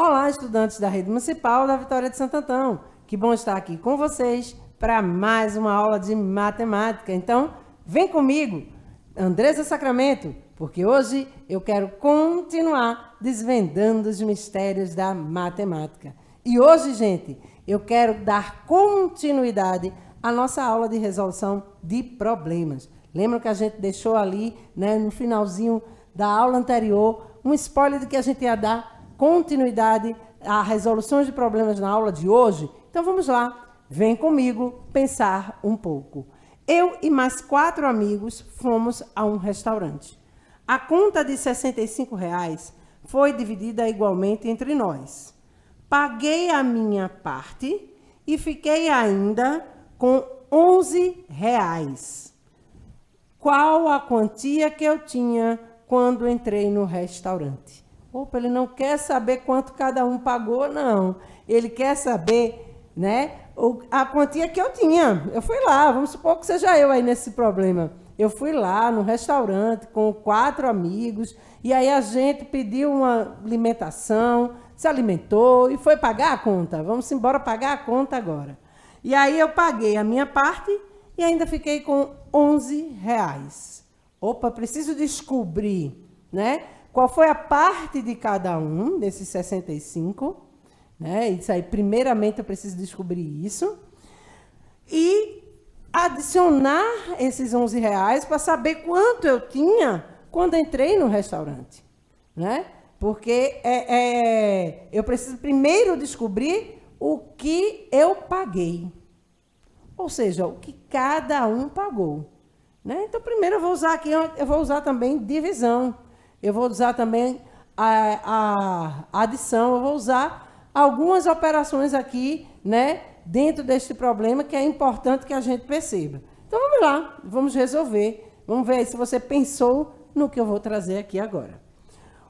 Olá, estudantes da Rede Municipal da Vitória de Santo Antão. Que bom estar aqui com vocês para mais uma aula de matemática. Então, vem comigo, Andresa Sacramento, porque hoje eu quero continuar desvendando os mistérios da matemática. E hoje, gente, eu quero dar continuidade à nossa aula de resolução de problemas. Lembram que a gente deixou ali, né, no finalzinho da aula anterior, um spoiler de que a gente ia dar continuidade a resoluções de problemas na aula de hoje? Então vamos lá, vem comigo pensar um pouco. Eu e mais 4 amigos fomos a um restaurante. A conta de R$ 65 foi dividida igualmente entre nós. Paguei a minha parte e fiquei ainda com R$ 11. Qual a quantia que eu tinha quando entrei no restaurante? Opa, ele não quer saber quanto cada um pagou, não. Ele quer saber, né, a quantia que eu tinha. Eu fui lá, vamos supor que seja eu aí nesse problema. Eu fui lá no restaurante com 4 amigos, e aí a gente pediu uma alimentação, se alimentou e foi pagar a conta. Vamos embora pagar a conta agora. E aí eu paguei a minha parte e ainda fiquei com R$ 11. Opa, preciso descobrir, né, qual foi a parte de cada um desses 65, né? Isso aí, primeiramente eu preciso descobrir isso. E adicionar esses R$ 11 para saber quanto eu tinha quando entrei no restaurante, né? Porque eu preciso primeiro descobrir o que eu paguei. Ou seja, o que cada um pagou, né? Então, primeiro eu vou usar aqui, eu vou usar também divisão. Eu vou usar também a adição, eu vou usar algumas operações aqui, né, dentro deste problema, que é importante que a gente perceba. Então, vamos lá, vamos resolver. Vamos ver aí se você pensou no que eu vou trazer aqui agora.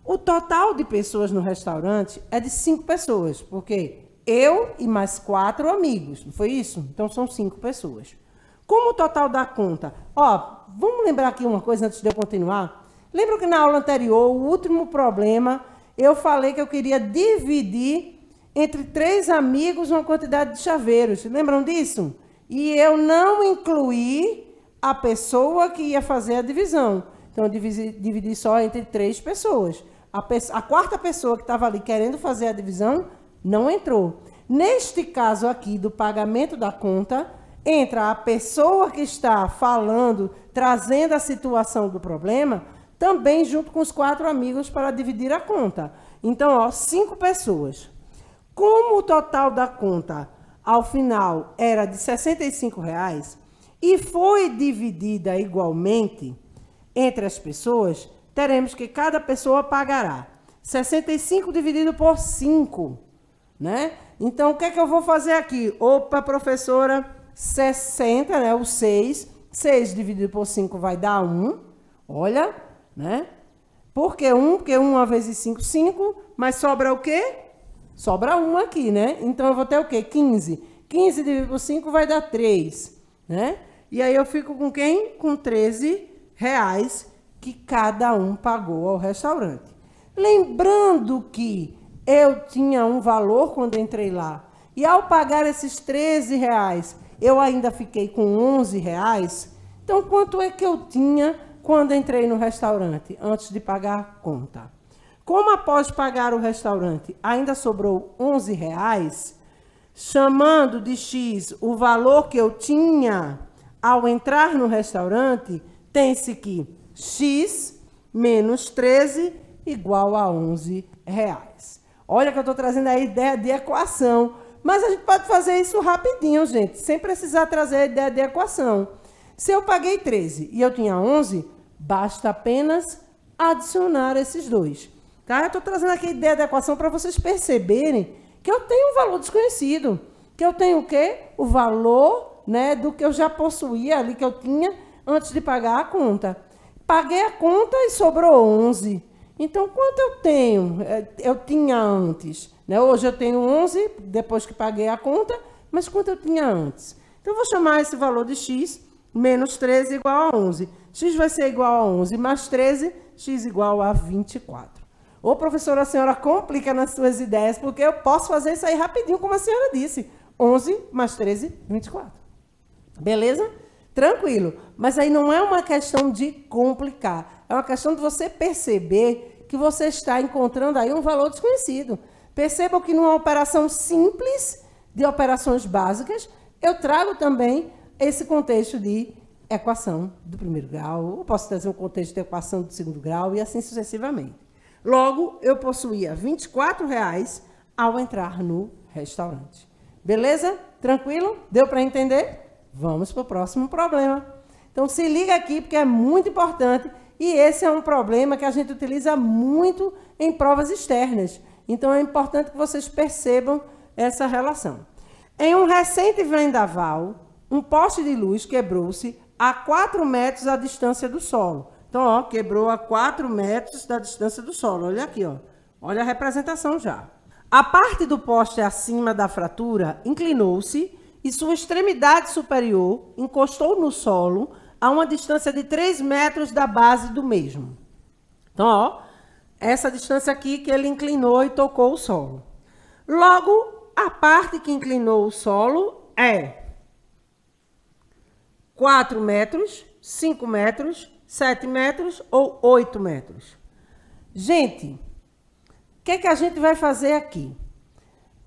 O total de pessoas no restaurante é de 5 pessoas, porque eu e mais 4 amigos, não foi isso? Então, são 5 pessoas. Como o total da conta? Ó, vamos lembrar aqui uma coisa antes de eu continuar? Lembra que na aula anterior, o último problema, eu falei que eu queria dividir entre 3 amigos uma quantidade de chaveiros. Lembram disso? E eu não incluí a pessoa que ia fazer a divisão. Então, eu dividi só entre 3 pessoas. A quarta pessoa que estava ali querendo fazer a divisão não entrou. Neste caso aqui do pagamento da conta, entra a pessoa que está falando, trazendo a situação do problema, também junto com os 4 amigos para dividir a conta. Então, ó, 5 pessoas. Como o total da conta, ao final, era de R$ 65 e foi dividida igualmente entre as pessoas, teremos que cada pessoa pagará 65 dividido por 5, né? Então, o que é que eu vou fazer aqui? Opa, professora, 60, né? O 6. 6 dividido por 5 vai dar 1. Olha, né? Por que 1? Porque 1 vezes 5, 5. Mas sobra o quê? Sobra 1 aqui, né? Então, eu vou ter o quê? 15. 15 dividido por 5 vai dar 3, né? E aí, eu fico com quem? Com R$ 13 que cada um pagou ao restaurante. Lembrando que eu tinha um valor quando entrei lá. E ao pagar esses R$ 13, eu ainda fiquei com R$ 11. Então, quanto é que eu tinha quando entrei no restaurante, antes de pagar a conta? Como após pagar o restaurante ainda sobrou R$ 11, chamando de X o valor que eu tinha ao entrar no restaurante, tem-se que X menos 13 igual a R$ 11. Olha que eu estou trazendo a ideia de equação, mas a gente pode fazer isso rapidinho, gente, sem precisar trazer a ideia de equação. Se eu paguei 13 e eu tinha 11, basta apenas adicionar esses dois. Tá? Eu estou trazendo aqui a ideia da equação para vocês perceberem que eu tenho um valor desconhecido. Que eu tenho o quê? O valor, né, do que eu já possuía ali, que eu tinha antes de pagar a conta. Paguei a conta e sobrou 11. Então, quanto eu tenho? Eu tinha antes, né? Hoje eu tenho 11, depois que paguei a conta, mas quanto eu tinha antes? Então, eu vou chamar esse valor de x menos 13 igual a 11. X vai ser igual a 11 mais 13, x igual a 24. Ô, professora, a senhora complica nas suas ideias, porque eu posso fazer isso aí rapidinho, como a senhora disse. 11 mais 13, 24. Beleza? Tranquilo. Mas aí não é uma questão de complicar. É uma questão de você perceber que você está encontrando aí um valor desconhecido. Percebam que numa operação simples, de operações básicas, eu trago também esse contexto de equação do primeiro grau, eu posso trazer um contexto de equação do segundo grau e assim sucessivamente. Logo, eu possuía R$ 24,00 ao entrar no restaurante. Beleza? Tranquilo? Deu para entender? Vamos para o próximo problema. Então, se liga aqui, porque é muito importante e esse é um problema que a gente utiliza muito em provas externas. Então, é importante que vocês percebam essa relação. Em um recente vendaval, um poste de luz quebrou-se a 4 metros à distância do solo. Então, ó, quebrou a 4 metros da distância do solo. Olha aqui, ó. Olha a representação já. A parte do poste acima da fratura inclinou-se e sua extremidade superior encostou no solo a uma distância de 3 metros da base do mesmo. Então, ó, essa distância aqui que ele inclinou e tocou o solo. Logo, a parte que inclinou o solo é 4 metros, 5 metros, 7 metros ou 8 metros. Gente, o que a gente vai fazer aqui?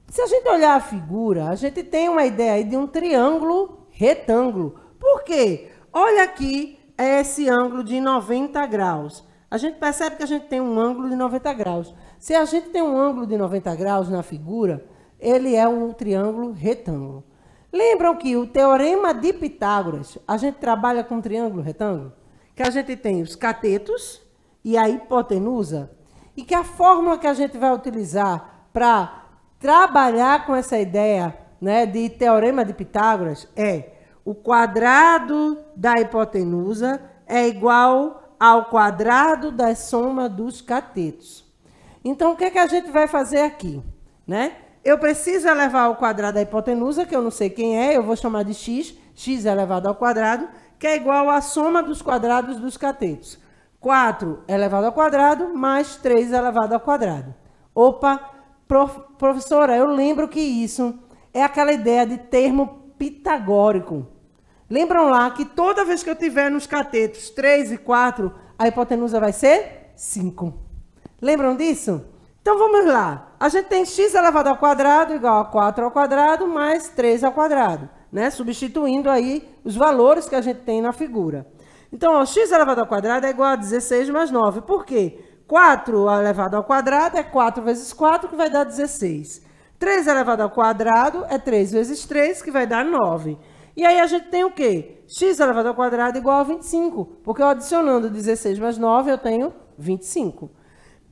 Se a gente olhar a figura, a gente tem uma ideia aí de um triângulo retângulo. Por quê? Olha aqui esse ângulo de 90 graus. A gente percebe que a gente tem um ângulo de 90 graus. Se a gente tem um ângulo de 90 graus na figura, ele é um triângulo retângulo. Lembram que o teorema de Pitágoras, a gente trabalha com triângulo retângulo? Que a gente tem os catetos e a hipotenusa, e que a fórmula que a gente vai utilizar para trabalhar com essa ideia, né, de teorema de Pitágoras é o quadrado da hipotenusa é igual ao quadrado da soma dos catetos. Então, o que a gente vai fazer aqui? Né? Eu preciso elevar ao quadrado da hipotenusa, que eu não sei quem é, eu vou chamar de x, x elevado ao quadrado, que é igual à soma dos quadrados dos catetos. 4 elevado ao quadrado mais 3 elevado ao quadrado. Opa, professora, eu lembro que isso é aquela ideia de termo pitagórico. Lembram lá que toda vez que eu tiver nos catetos 3 e 4, a hipotenusa vai ser 5. Lembram disso? Então vamos lá. A gente tem x elevado ao quadrado igual a 4 ao quadrado mais 3 ao quadrado, né? Substituindo aí os valores que a gente tem na figura. Então, ó, x elevado ao quadrado é igual a 16 mais 9. Por quê? 4 elevado ao quadrado é 4 vezes 4, que vai dar 16. 3 elevado ao quadrado é 3 vezes 3, que vai dar 9. E aí a gente tem o quê? X elevado ao quadrado igual a 25, porque eu adicionando 16 mais 9, eu tenho 25.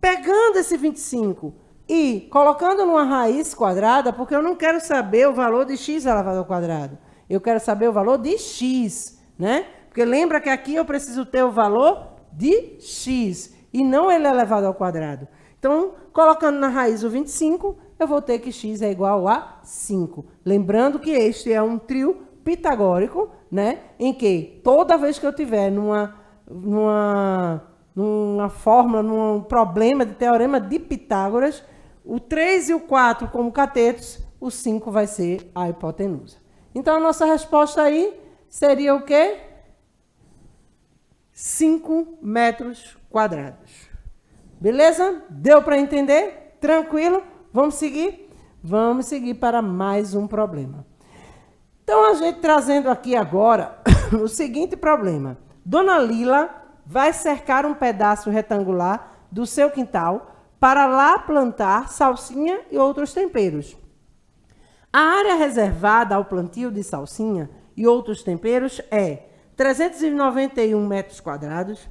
Pegando esse 25 e colocando numa raiz quadrada, porque eu não quero saber o valor de x elevado ao quadrado. Eu quero saber o valor de x, né? Porque lembra que aqui eu preciso ter o valor de x e não ele elevado ao quadrado. Então, colocando na raiz o 25, eu vou ter que x é igual a 5. Lembrando que este é um trio pitagórico, né? Em que toda vez que eu tiver numa fórmula, num problema de teorema de Pitágoras, o 3 e o 4 como catetos, o 5 vai ser a hipotenusa. Então, a nossa resposta aí seria o quê? 5 metros quadrados. Beleza? Deu para entender? Tranquilo? Vamos seguir? Vamos seguir para mais um problema. Então, a gente trazendo aqui agora o seguinte problema. Dona Lila vai cercar um pedaço retangular do seu quintal para lá plantar salsinha e outros temperos. A área reservada ao plantio de salsinha e outros temperos é 391 metros quadrados,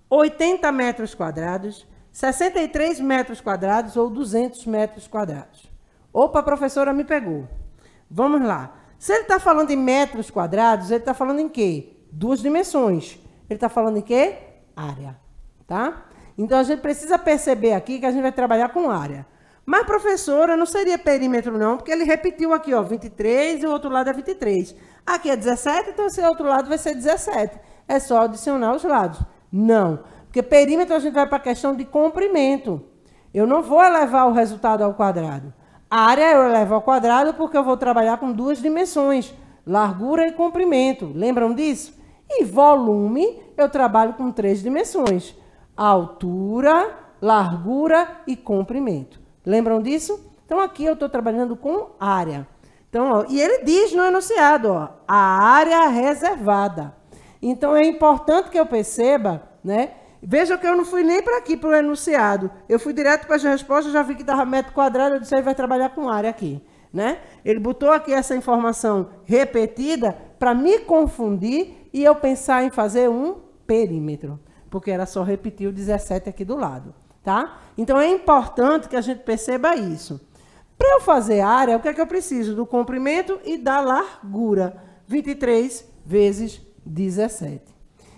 80 metros quadrados, 63 metros quadrados ou 200 metros quadrados. Opa, a professora me pegou. Vamos lá. Se ele está falando em metros quadrados, ele está falando em quê? Duas dimensões. Ele está falando em quê? Área. Tá? Então, a gente precisa perceber aqui que a gente vai trabalhar com área. Mas, professora, não seria perímetro não, porque ele repetiu aqui, ó, 23 e o outro lado é 23. Aqui é 17, então esse outro lado vai ser 17. É só adicionar os lados. Não, porque perímetro a gente vai para a questão de comprimento. Eu não vou elevar o resultado ao quadrado. A área eu elevo ao quadrado porque eu vou trabalhar com duas dimensões, largura e comprimento. Lembram disso? E volume eu trabalho com três dimensões, altura, largura e comprimento. Lembram disso? Então, aqui eu estou trabalhando com área. Então, ó, e ele diz no enunciado, ó, a área reservada. Então, é importante que eu perceba, né? Veja que eu não fui nem para aqui, para o enunciado. Eu fui direto para as respostas, já vi que estava metro quadrado, eu disse, aí vai trabalhar com área aqui, né? Ele botou aqui essa informação repetida para me confundir e eu pensar em fazer um perímetro, porque era só repetir o 17 aqui do lado, tá? Então, é importante que a gente perceba isso. Para eu fazer área, o que é que eu preciso? Do comprimento e da largura. 23 vezes 17.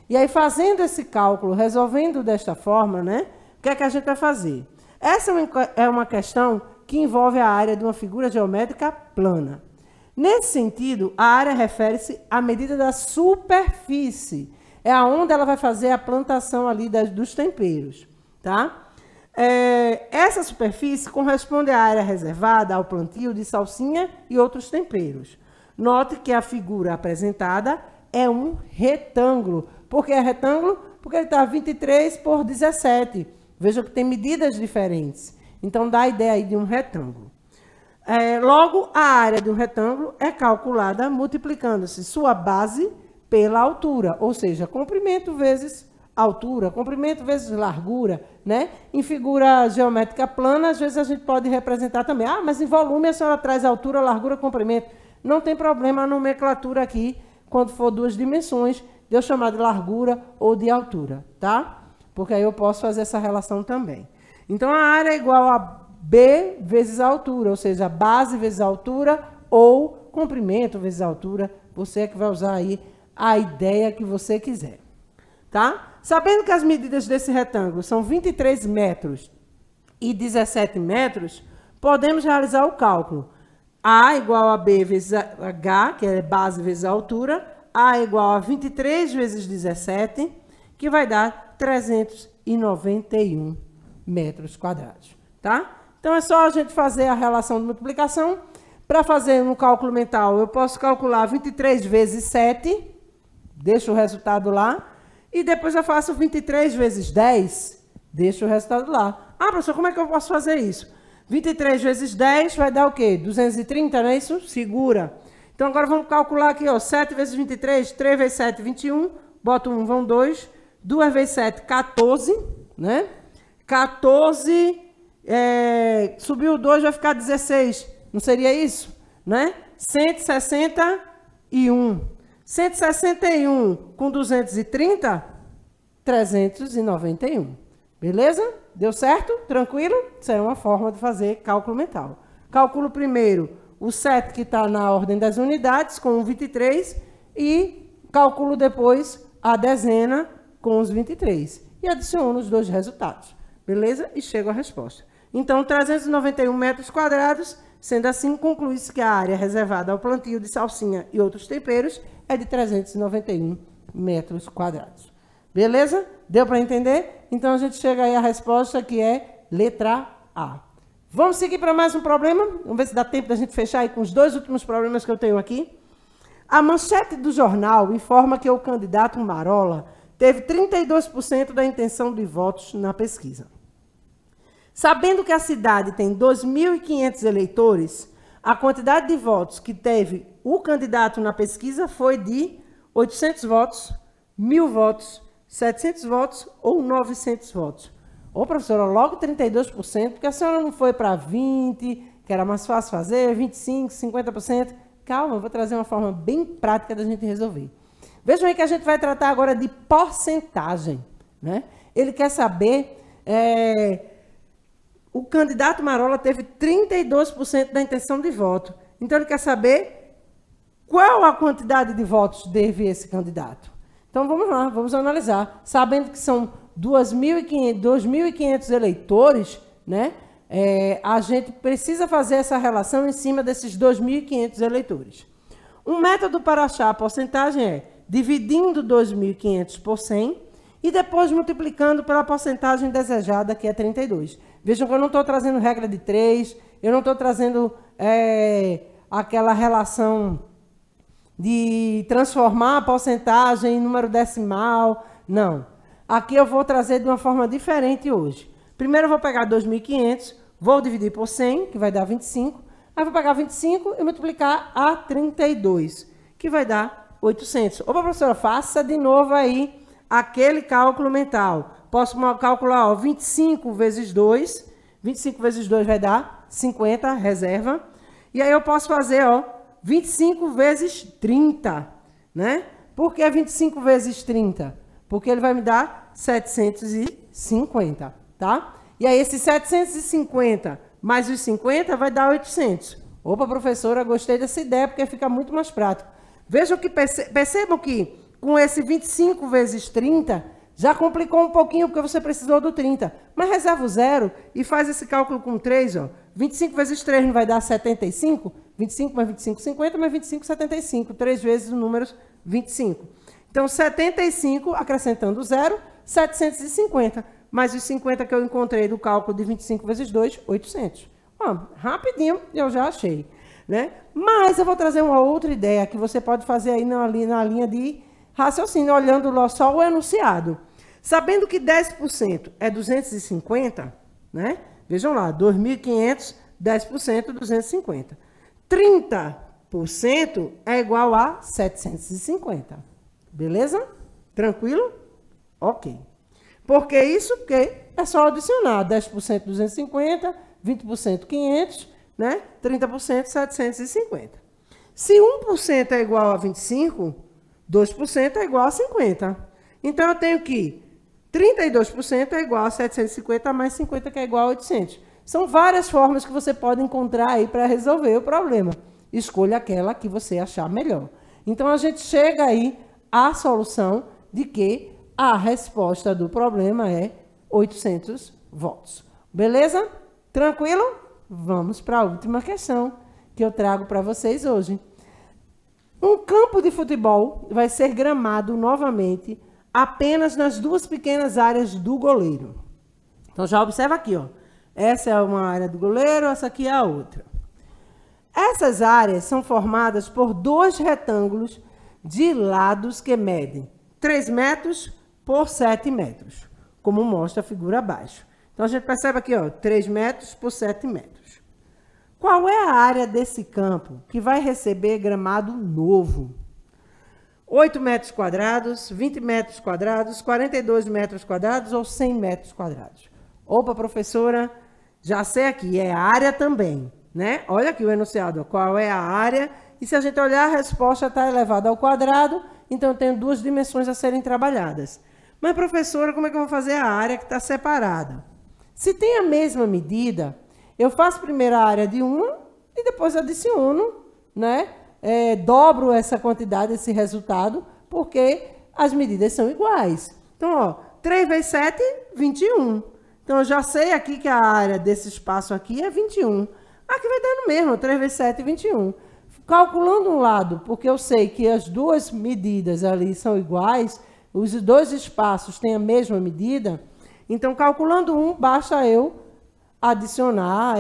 E aí, fazendo esse cálculo, resolvendo desta forma, né? O que é que a gente vai fazer? Essa é uma questão que envolve a área de uma figura geométrica plana. Nesse sentido, a área refere-se à medida da superfície. É aonde ela vai fazer a plantação ali dos temperos, tá? Essa superfície corresponde à área reservada ao plantio de salsinha e outros temperos. Note que a figura apresentada é um retângulo. Por que é retângulo? Porque ele está 23 por 17. Veja que tem medidas diferentes. Então, dá a ideia aí de um retângulo. Logo, a área de um retângulo é calculada multiplicando-se sua base pela altura, ou seja, comprimento vezes altura, comprimento vezes largura, né? Em figura geométrica plana, às vezes a gente pode representar também. Ah, mas em volume a senhora traz altura, largura, comprimento. Não tem problema a nomenclatura aqui, quando for duas dimensões, de eu chamar de largura ou de altura, tá? Porque aí eu posso fazer essa relação também. Então, a área é igual a B vezes a altura, ou seja, base vezes a altura ou comprimento vezes a altura. Você é que vai usar aí a ideia que você quiser, tá? Sabendo que as medidas desse retângulo são 23 metros e 17 metros, podemos realizar o cálculo. A igual a B vezes a H, que é base vezes a altura, A igual a 23 vezes 17, que vai dar 391 metros quadrados, tá? Então, é só a gente fazer a relação de multiplicação. Para fazer um cálculo mental, eu posso calcular 23 vezes 7, deixo o resultado lá, e depois eu faço 23 vezes 10, deixo o resultado lá. Ah, professor, como é que eu posso fazer isso? 23 vezes 10 vai dar o quê? 230, não é isso? Segura. Então, agora vamos calcular aqui, ó, 7 vezes 23, 3 vezes 7, 21, boto 1, vão 2, 2 vezes 7, 14, né? 14, subiu 2, vai ficar 16, não seria isso? Né? 161. 161 com 230, 391. Beleza? Deu certo? Tranquilo? Isso é uma forma de fazer cálculo mental. Calculo primeiro o 7 que está na ordem das unidades, com o 23, e calculo depois a dezena com os 23. E adiciono os dois resultados. Beleza? E chego à resposta. Então, 391 metros quadrados, sendo assim, conclui-se que a área reservada ao plantio de salsinha e outros temperos é de 391 metros quadrados. Beleza? Deu para entender? Então, a gente chega aí à resposta que é letra A. Vamos seguir para mais um problema? Vamos ver se dá tempo da gente fechar aí com os dois últimos problemas que eu tenho aqui. A manchete do jornal informa que o candidato Marola teve 32% da intenção de votos na pesquisa. Sabendo que a cidade tem 2.500 eleitores, a quantidade de votos que teve o candidato na pesquisa foi de 800 votos, 1.000 votos, 700 votos ou 900 votos. Ô, professora, logo 32%, porque a senhora não foi para 20%, que era mais fácil fazer, 25%, 50%. Calma, eu vou trazer uma forma bem prática da gente resolver. Vejam aí que a gente vai tratar agora de porcentagem, né? Ele quer saber... O candidato Marola teve 32% da intenção de voto. Então, ele quer saber qual a quantidade de votos teve esse candidato. Então, vamos lá, vamos analisar. Sabendo que são 2.500 eleitores, né? A gente precisa fazer essa relação em cima desses 2.500 eleitores. Um método para achar a porcentagem é dividindo 2.500 por 100 e depois multiplicando pela porcentagem desejada, que é 32. Vejam que eu não estou trazendo regra de 3, eu não estou trazendo aquela relação de transformar a porcentagem em número decimal, não. Aqui eu vou trazer de uma forma diferente hoje. Primeiro eu vou pegar 2.500, vou dividir por 100, que vai dar 25, aí vou pegar 25 e multiplicar a 32, que vai dar 800. Opa, professora, faça de novo aí aquele cálculo mental. Posso calcular, ó, 25 vezes 2. 25 vezes 2 vai dar 50, reserva. E aí eu posso fazer, ó, 25 vezes 30, né? Por que 25 vezes 30? Porque ele vai me dar 750, tá? E aí esse 750 mais os 50 vai dar 800. Opa, professora, gostei dessa ideia, porque fica muito mais prático. Vejam que percebam que com esse 25 vezes 30, já complicou um pouquinho, porque você precisou do 30. Mas reserva o zero e faz esse cálculo com 3, ó. 25 vezes 3 não vai dar 75? 25 mais 25, 50, mais 25, 75. 3 vezes o número 25. Então, 75, acrescentando o zero, 750. Mais os 50 que eu encontrei do cálculo de 25 vezes 2, 800. Ó, rapidinho, eu já achei, né? Mas eu vou trazer uma outra ideia que você pode fazer aí na linha de raciocínio, olhando só o enunciado. Sabendo que 10% é 250, né? Vejam lá, 2.500, 10%, 250. 30% é igual a 750. Beleza? Tranquilo? Ok. Por que isso? Porque é só adicionar 10% 250, 20% 500, né? 30% 750. Se 1% é igual a 25, 2% é igual a 50. Então, eu tenho que 32% é igual a 750 mais 50, que é igual a 800. São várias formas que você pode encontrar aí para resolver o problema. Escolha aquela que você achar melhor. Então, a gente chega aí à solução de que a resposta do problema é 800 volts. Beleza? Tranquilo? Vamos para a última questão que eu trago para vocês hoje. Um campo de futebol vai ser gramado novamente apenas nas duas pequenas áreas do goleiro. Então, já observa aqui, ó. Essa é uma área do goleiro, essa aqui é a outra. Essas áreas são formadas por dois retângulos de lados que medem 3 metros por 7 metros, como mostra a figura abaixo. Então, a gente percebe aqui, ó, 3 metros por 7 metros. Qual é a área desse campo que vai receber gramado novo? 8 metros quadrados, 20 metros quadrados, 42 metros quadrados ou 100 metros quadrados? Opa, professora, já sei aqui, é área também, né? Olha aqui o enunciado, qual é a área? E se a gente olhar, a resposta está elevada ao quadrado, então eu tenho duas dimensões a serem trabalhadas. Mas, professora, como é que eu vou fazer a área que está separada? Se tem a mesma medida, eu faço primeiro a área de uma e depois adiciono, né? Dobro essa quantidade, esse resultado, porque as medidas são iguais. Então, ó, 3 vezes 7, 21. Então, eu já sei aqui que a área desse espaço aqui é 21. Aqui vai dando mesmo, 3 vezes 7, 21. Calculando um lado, porque eu sei que as duas medidas ali são iguais, os dois espaços têm a mesma medida, então, calculando um, basta eu adicionar,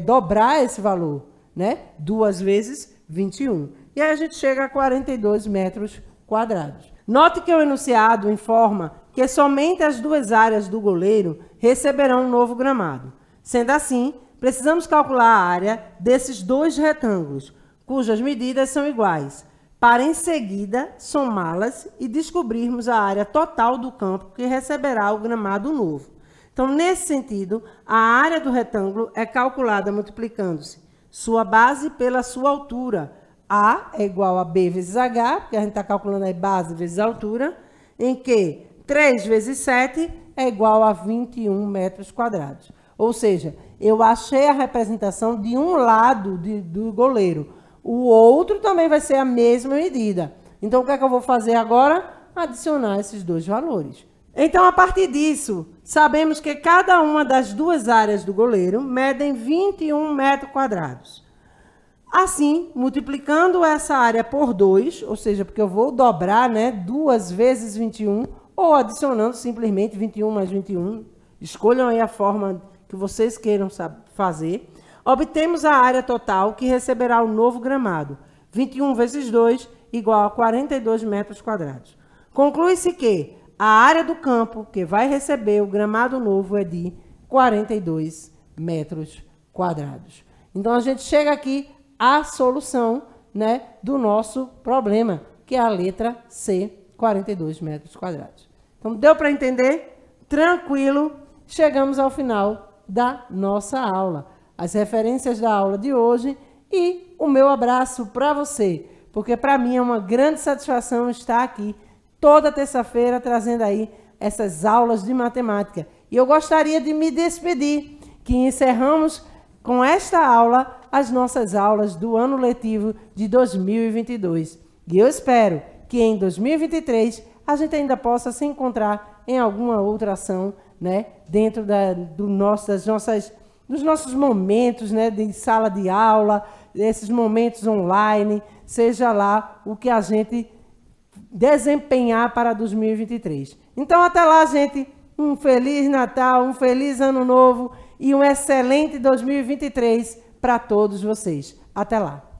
dobrar esse valor, né? 2 vezes 21. E aí a gente chega a 42 metros quadrados. Note que o enunciado informa que somente as duas áreas do goleiro receberão um novo gramado. Sendo assim, precisamos calcular a área desses dois retângulos, cujas medidas são iguais, para em seguida somá-las e descobrirmos a área total do campo que receberá o gramado novo. Então, nesse sentido, a área do retângulo é calculada multiplicando-se sua base pela sua altura. A é igual a B vezes H, porque a gente está calculando aí base vezes altura, em que 3 vezes 7 é igual a 21 metros quadrados. Ou seja, eu achei a representação de um lado do goleiro. O outro também vai ser a mesma medida. Então, o que é que eu vou fazer agora? Adicionar esses dois valores. Então, a partir disso, sabemos que cada uma das duas áreas do goleiro medem 21 metros quadrados. Assim, multiplicando essa área por 2, ou seja, porque eu vou dobrar, né, 2 vezes 21, ou adicionando simplesmente 21 mais 21. Escolham aí a forma que vocês queiram fazer. Obtemos a área total que receberá o novo gramado. 21 vezes 2 igual a 42 metros quadrados. Conclui-se que a área do campo que vai receber o gramado novo é de 42 metros quadrados. Então, a gente chega aqui à solução, né, do nosso problema, que é a letra C, 42 metros quadrados. Então, deu para entender? Tranquilo, chegamos ao final da nossa aula. As referências da aula de hoje e o meu abraço para você, porque para mim é uma grande satisfação estar aqui toda terça-feira trazendo aí essas aulas de matemática. E eu gostaria de me despedir, que encerramos com esta aula as nossas aulas do ano letivo de 2022. E eu espero que em 2023 a gente ainda possa se encontrar em alguma outra ação, né, dentro dos nossos momentos, né, de sala de aula, desses momentos online, seja lá o que a gente desempenhar para 2023. Então, até lá, gente, um Feliz Natal, um Feliz Ano Novo e um excelente 2023 para todos vocês. Até lá!